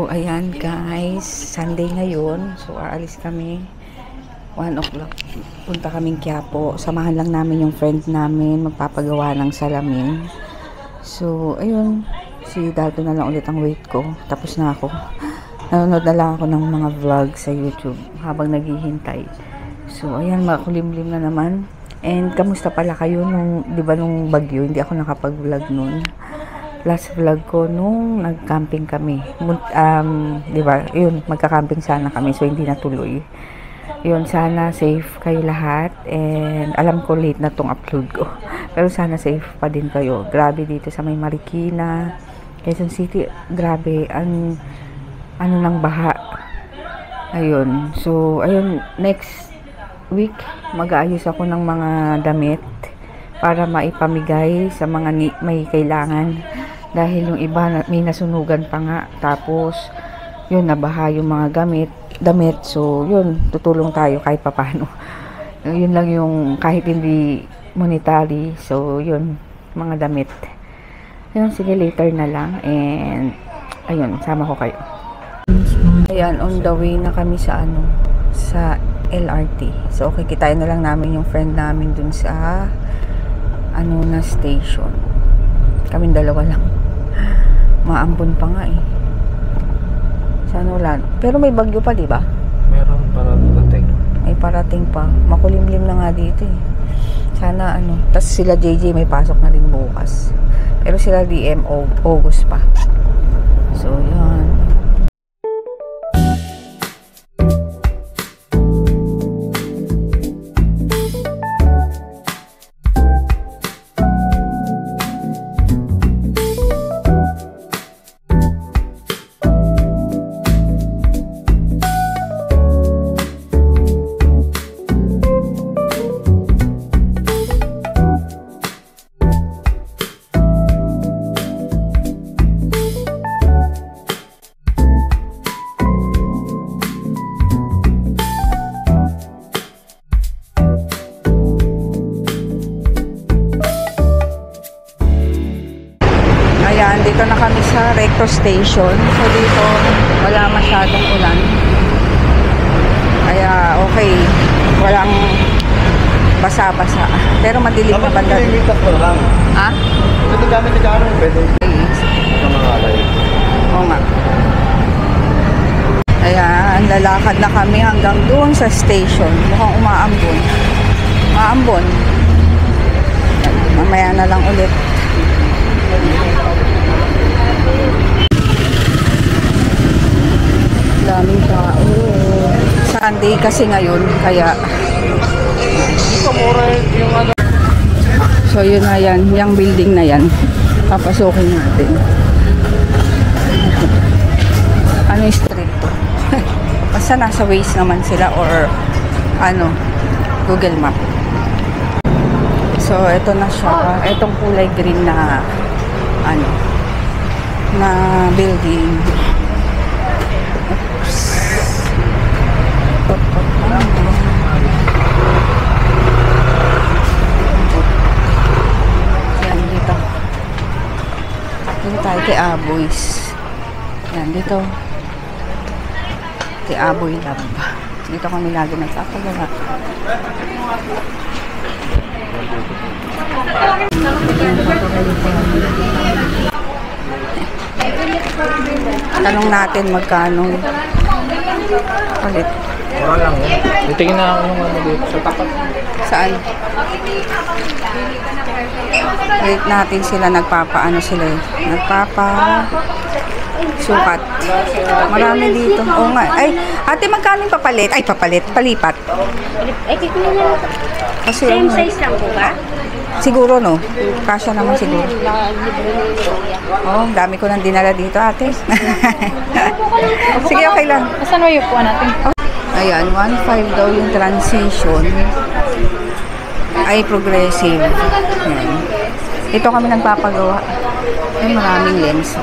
ayan guys, Sunday ngayon. So, aalis kami. 1 o'clock. Punta kaming Quiapo. Samahan lang namin yung friend namin. Magpapagawa ng salamin. So, ayun. Si Dalton na lang ulit ang wait ko. Tapos na ako. Nanonood na lang ako ng mga vlog sa YouTube habang naghihintay. So, ayan, makulimlim na naman. And, kamusta pala kayo nung, di ba nung bagyo? Hindi ako nakapag-vlog nun. Last vlog ko nung nag-camping kami. Di ba? Yun, magka-camping sana kami. So, hindi natuloy. Yun, sana safe kayo lahat. And, alam ko late na tong upload ko. Pero sana safe pa din kayo. Grabe dito sa may Marikina, Quezon City. Grabe. Ang, ano ng baha. Ayun. So, ayun, next week, mag-aayos ako ng mga damit para maipamigay sa mga may kailangan. Dahil yung iba may nasunugan pa nga. Tapos, yun, nabaha yung mga damit. So, yun, tutulong tayo kahit papano. Yun lang yung kahit hindi monetary. So, yun, mga damit. Yun, sige, later na lang. And, ayun, sama ko kayo. Ayan, on the way na kami sa sa LRT. So, okay, kitain na lang namin yung friend namin dun sa na station. Kaming dalawa lang. Maambon pa nga eh. Sana wala. Pero may bagyo pa, di ba? Meron parating. May parating pa. Makulimlim na nga dito eh. Sana tas sila JJ may pasok na rin bukas. Pero sila DM August pa. So, yan. Dito na kami sa Recto Station. So dito wala masyadong ulan. Kaya okay. Walang basa-basa. Pero madilim na banda. Ha? Pwede gamit na gano'n. Pwede. Mga alay. Oo nga. Ayan, lalakad na kami hanggang doon sa station. Mukhang umaambon. Maambon. Mamaya na lang ulit. Daming tao. Sunday kasi ngayon, kaya so yun na yan, yung building na yan papasukin natin. Ano yung street to? Basta nasa Waze naman sila or Google Map. So ito na siya, itong kulay green na na building. Yan dito. Dito tayo kay Aboys. Yan dito. Kay Aboy Lab. Dito kami lagi nagpapagawa. Tanong natin magkano palit. Mura lang yan. Titingin na ako yung dito sa tapat. Saan? Wait natin sila sukat. Marami dito. Oo nga. Ay, ate magkano yung papalit? Ay, palipat. Ay, kikunin niya. Kasi same size lang po ba? Siguro no. Kasya naman siguro. Oh, dami ko nang dinala dito, ate. Sige, okay lang. Saan mo yung po natin? Ayan, 1.5 daw yung transition. Ay, progressive. Ayan. Ito kami nagpapagawa. Ay, maraming lens.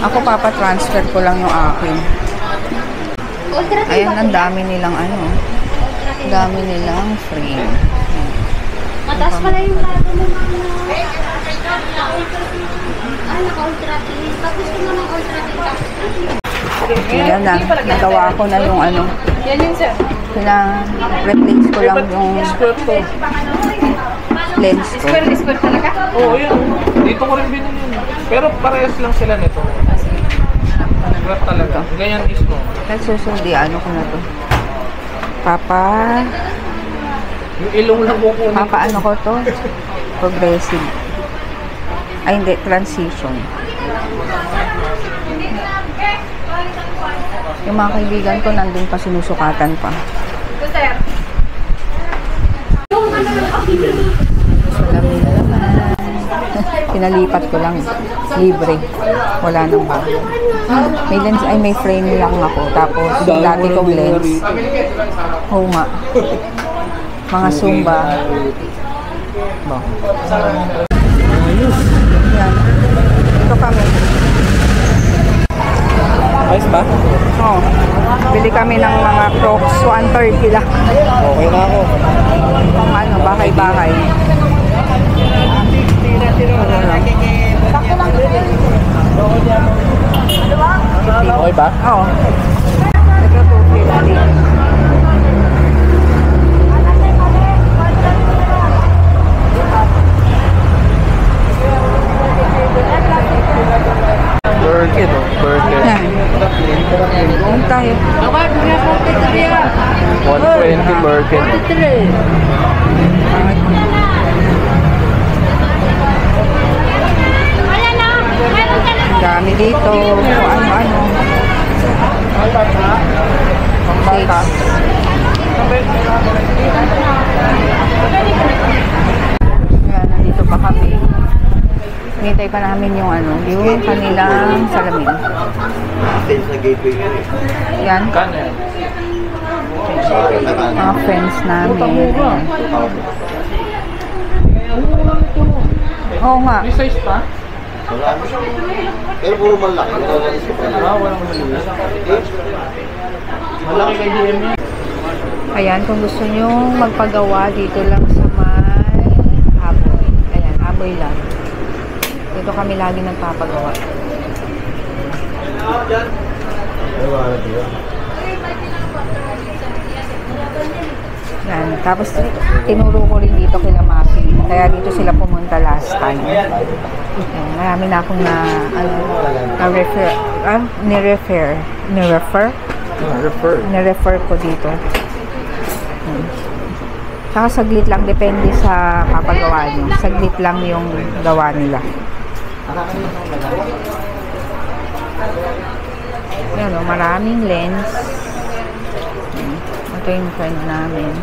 Ako papa-transfer ko lang yung akin. Ayan, ang dami nilang Dami nilang frame. Mataas pala yung bago mo, mama. Ay, naka-ultra thin. Tapos ko naman ultra thin. Yan na. Nagawa ko na yung ano. Yan yun, sir. Replace ko lang yung lens ko. Square talaga? Oo, yan. Dito ko rin binili yun. Pero parehas lang sila nito. Square talaga. Ganyan mismo. Kahit susudi, ano ko na to. Yung ilong lang ko kunin. Ano ko to? Progressive. Ay, hindi. Transition. Yung mga kaibigan ko, nandun pa sinusukatan pa. Sir. Salamin na naman. Pinalipat ko lang. Libre. Wala nang bago. May lens, ay may frame lang ako. Tapos, yung dati kong lens. Homa. Mga Zumba. Yan. Ito kami. Ayos ba? Oh. Bili kami ng mga Crocs. 130 lang. Okay na ako. Pang ano, bahay-bahay. Okay ba? Oo. Ito 250. Birkin, oh. Birkin. Yan. Yan tayo. 120 Birkin. Dami dito. Kung ano-ano. Yan, nandito pa kami. Hintay pa namin yung ano, yung kanilang salamin. Yan. Mga friends namin. Oo nga. May size pa? Pero puro malaki. Walang malinis. Malaki kay DM yan. Ayan, kung gusto nyo magpagawa dito lang sa may Aboy. Ayan, Aboy lang. Dito kami lagi nagpapagawa. Yan. Tapos tinuro ko rin dito kila Maki. Kaya dito sila pumunta last time. Yan. Marami na akong ni-refer ko dito. Saka saglit lang, depende sa papagawa nyo. Saglit lang yung gawa nila. Yan o, maraming lens. Ito yung friend namin.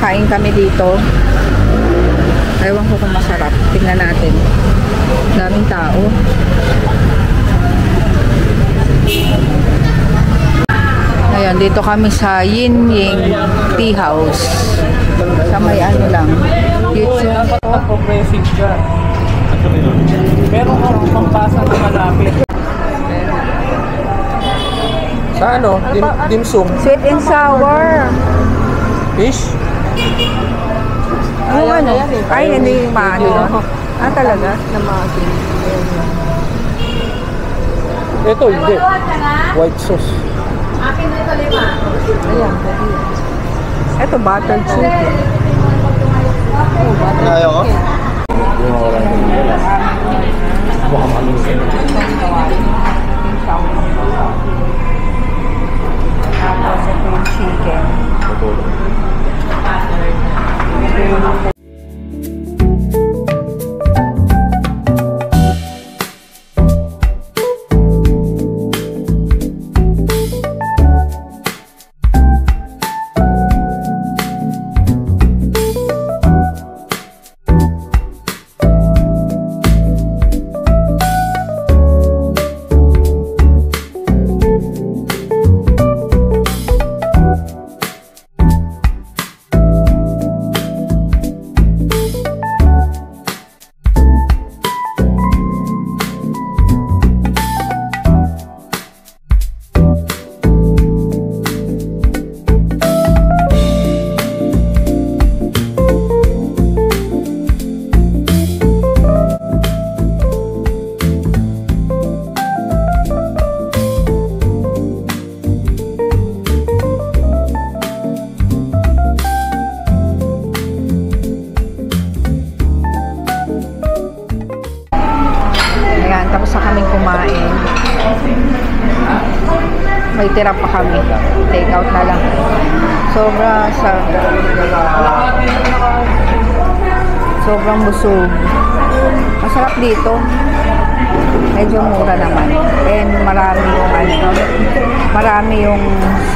Kain kami dito. Ewan ko kung masarap. Tingnan natin. Daming tao. Ayan, dito kami sa Yin Ying Tea House. Sa may ano lang. Future. Dapat na progressive ka. Meron kang pampasa na malapit. Sa ano? Dim sum. Sweet and sour. Fish? Yung ano? Ay, hindi yung maano. Ah, talaga? Ito, hindi. White sauce. Ayan, pwede. Ito, buttered chicken. Ayaw ko? Baka malusin. Tapos ito yung chicken. Tapos na kaming kumain. May tira pa kami. Take out na lang. Sobrang busog. Masarap dito. Medyo mura naman. And marami yung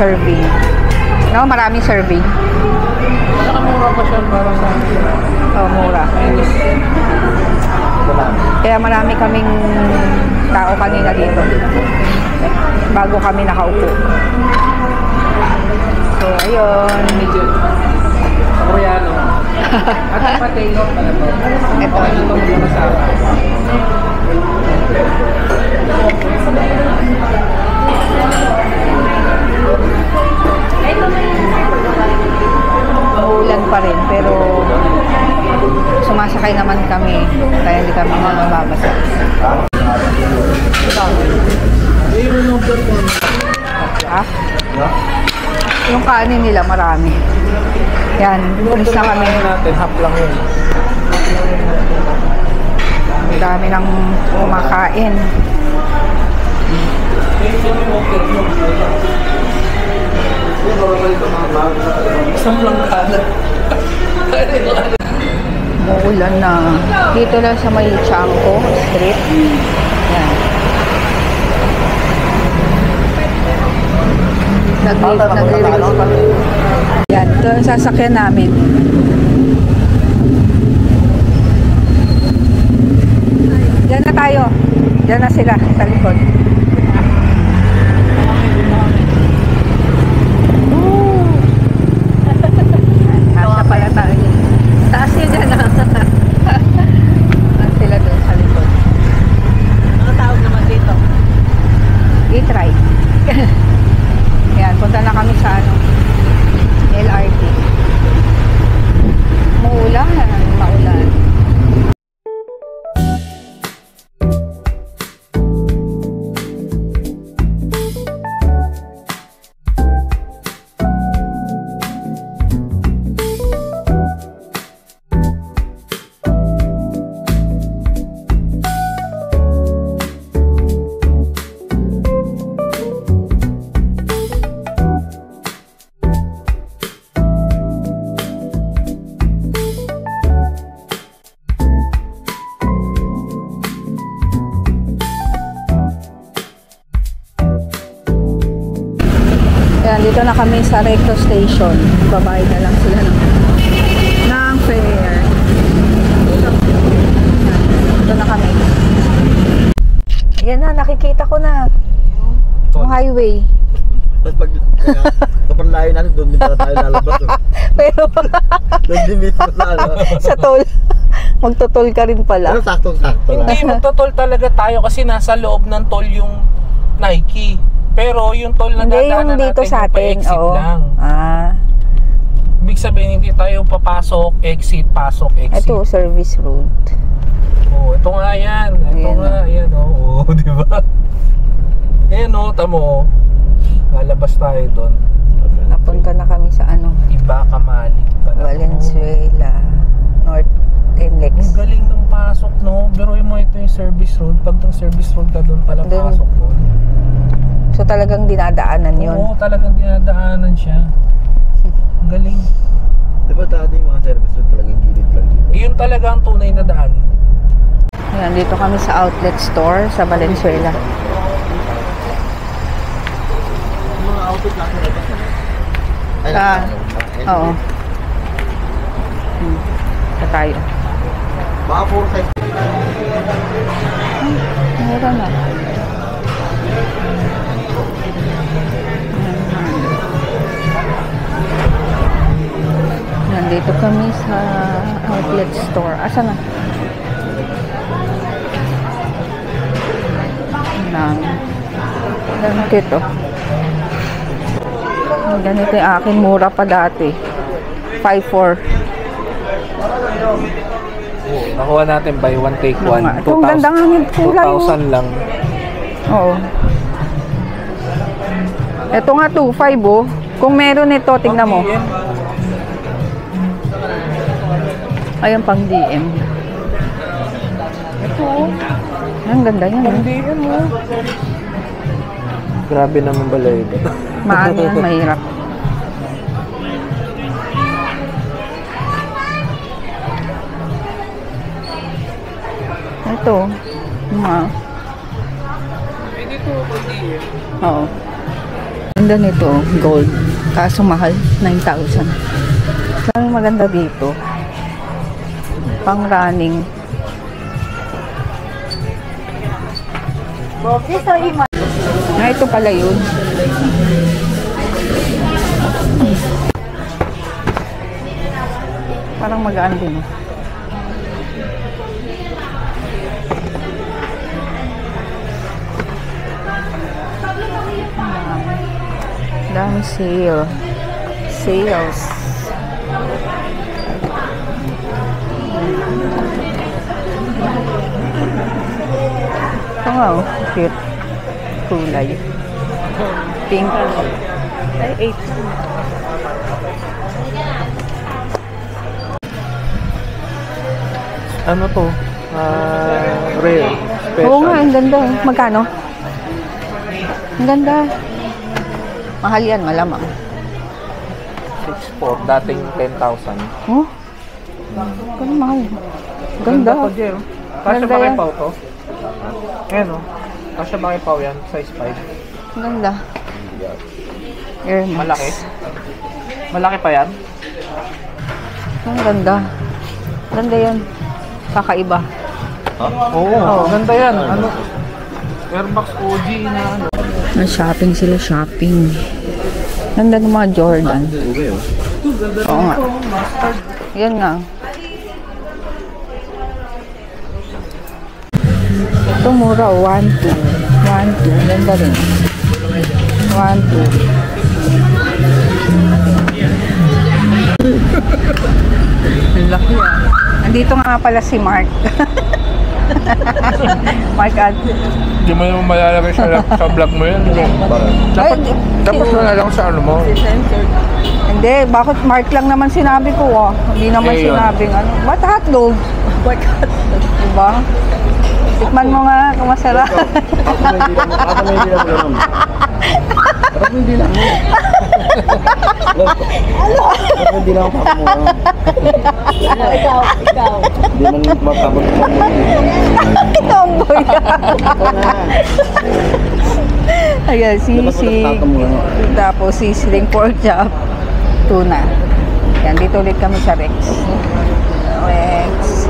serving. No, maraming serving. Saka mura pa siya para sa akin. Oh, mura. Kaya marami kaming tao kanina dito bago kami nakaupo. So, ayun. Koreano. At ang potato pala to. Ito. Ito yung masarap. Uulan pa rin, pero sumasakay naman kami kaya hindi kami mababasa. Ah? Yung kanin nila marami. Yan, ulis na kami. Natin, half lang yun. Ang dami ng kumakain. Isang lang kanan. Uulan na. Dito lang sa may Chanco Street. Yan. Yan, ito ang sasakyan namin. Diyan na tayo. Diyan na sila sa likod. Nasa pala tayo. Taas yun dyan na. Sila doon sa likod. Mga tawag naman dito. I-try. Ayan, punta na kami sa LRT. Maulan. Ayan, dito na kami sa Recto Station. Babayad na lang sila ng nakikita ko na. Yung highway. Tapos pag kapag layo natin, doon din pala tayo lalabas. Oh. Pero Doon din mismo sa ano. sa toll, magtotol ka rin pala. Pero saktong-sakto lang. Hindi, magtotol talaga tayo kasi nasa loob ng toll yung Nike. Pero yung toll na Hindi, yung dadaanan dito natin sa yung atin. pa-exit Oo. lang. Ah, Ibig sabihin, hindi tayo papasok, exit, pasok, exit. ito, service road. Oh, ito nga yan. Ito Ayan nga, yan oh. Oh, di ba? Ayan oh, tamo oh. Lalabas tayo doon. Napunta na kami sa ano, Iba Kamalig pala. Valenzuela, North Ang Inlex. galing ng pasok, no? Pero yung mga ito yung service road. Pag yung service road ka doon pala Doon. pasok doon. So talagang dinadaanan yun. Oo, talagang dinadaanan siya. Ang galing. Di ba dati yung mga service road talagang gilid lang dito? Yun talaga ang tunay na daan. Ayan, dito kami sa outlet store sa Valenzuela. Yung mga outfit lang sa labas na. Ay, Ah, oo. Ito tayo. Baka puro size. Meron na. Nandito kami sa outlet store. Asa na? Ganito. Ganito yung akin. Mura pa dati. 5.4. Oo, nakuha natin buy one take one. Ito ang ganda nga yung kulay. 2,000 lang. Oo. Ito nga 2.5 oh. Kung meron ito, tingnan mo. Ayan pang DM. Ito oh. Ang ganda yan. Pang Eh. DM mo. Grabe naman balay ito. Maano yan, mahirap. Ito. Pwede ito pang DM. Oo. Ganda nito, gold. Kaso mahal, 9,000. Ang maganda dito, pang running. Ito pala yun. Parang magaan din. Eh. Dami sale. Sales. Ito nga oh, cute. Kulay. Pink. Ay, 8. Ano to? Rare. Special. Oo nga, ang ganda. Magkano? Ang ganda. Mahal yan, malamang. 6'4", dating 10,000. Oh? Pero mahal. Ganda. to, Jer. Kasya Ganda ba kay yan. Pao to? Ayan o. Kasya ba kay Pao yan? Size 5. Ang ganda. Air Max. Malaki? Malaki pa yan? Ang ganda. Ganda yan. Kakaiba. Oo. Ganda yan. Ano? Air Max OG na ano. Shopping sila, shopping. Ganda ng mga Jordan. Okay oh. Oo nga. Yan nga. Ito mura, 1.2. 1.2. Ganda rin. 1.2. Ang laki ah. Andito nga pala si Mark. Mark at Hindi mo naman malalagay sa vlog mo yan. Dapat na lang sa ano mo. Hindi, bakit Mark lang naman sinabi ko ah. Hindi naman Eh, yun. sinabing ano. What hotdog? What hotdog? Diba? Tikman mo nga kung masarap. Baka may hindi lang mo lang. Baka may hindi lang mo. Baka hindi lang ako pakamura. Ikaw. Hindi man mapapagpapag mo. Tomboy. Ayan, sisig. Tapos sisling pork chop. Tuna. Yan, dito ulit kami sa Rex. Rex.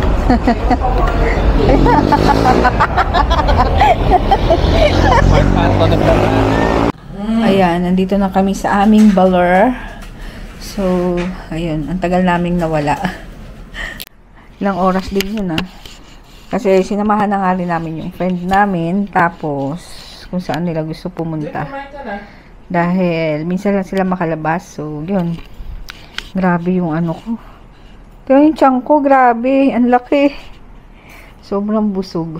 Mark Anthony Bernal. Ayan, nandito na kami sa aming Baler. So, ayun, ang tagal naming nawala. Ilang oras din yun Kasi sinamahan na nga rin namin yung friend namin. Tapos, kung saan nila gusto pumunta. Dahil, minsan lang sila makalabas. So, yun. Grabe yung ano ko. Kaya yung tiyan ko, grabe. Ang laki. Sobrang busog.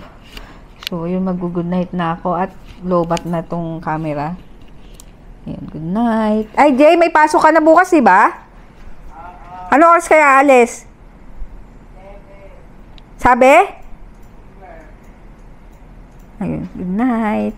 So, yun, mag-good night na ako. At lobat na tong camera. Ayan, good night. Ay, Jay, may pasok ka na bukas, diba? Ano oras kaya alis? Sabi? Ayun, good night.